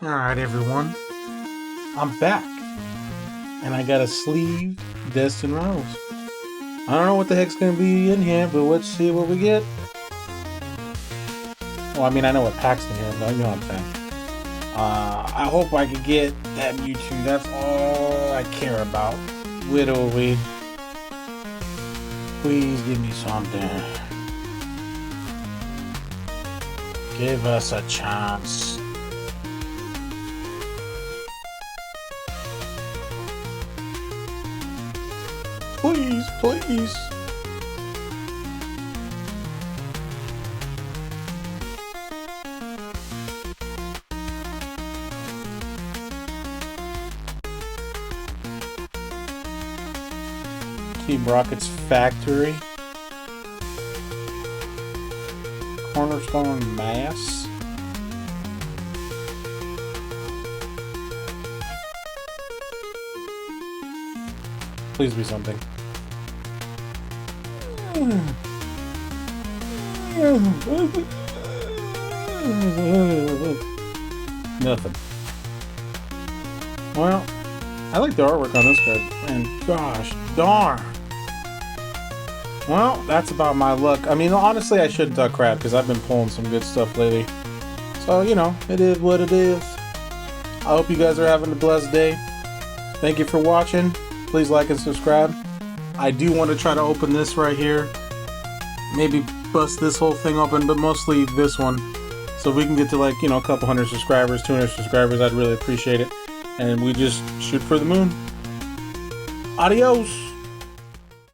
Alright everyone, I'm back, and I got a sleeved Destined Rose. I don't know what the heck's gonna be in here, but let's see what we get. Well, I mean, I know what packs in here, but you know what I'm saying. I hope I could get that Mewtwo. That's all I care about. Literally. Please give me something. Give us a chance. Please, please. Team Rocket's Factory. Cornerstone Mass. Please be something. Nothing. Well, I like the artwork on this card, and gosh darn. Well, that's about my luck. I mean, honestly, I shouldn't talk crap because I've been pulling some good stuff lately. So, you know, it is what it is. I hope you guys are having a blessed day. Thank you for watching. Please like and subscribe. I do want to try to open this right here. Maybe bust this whole thing open, but mostly this one. So if we can get to, like, you know, a couple hundred subscribers, 200 subscribers, I'd really appreciate it. And we just shoot for the moon. Adios!